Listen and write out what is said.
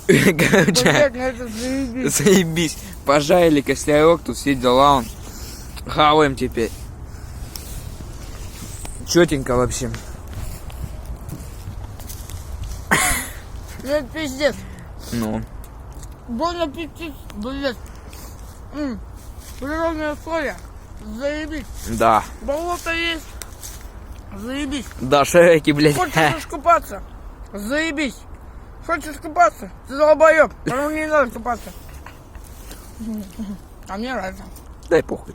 Короче, Блядь, ну это заебись. заебись. Пожарили костерок, тут все дела. Он. Хаваем теперь. Четенько вообще. Ну это пиздец. Ну. Bon аппетит, блядь. Природные условия. Заебись. Да. Болото есть. Заебись. Да, шарики, блядь. Хочешь искупаться? Заебись. Хочешь купаться? Ты долбоёб. Кому не надо купаться. А мне нравится. Дай похуй.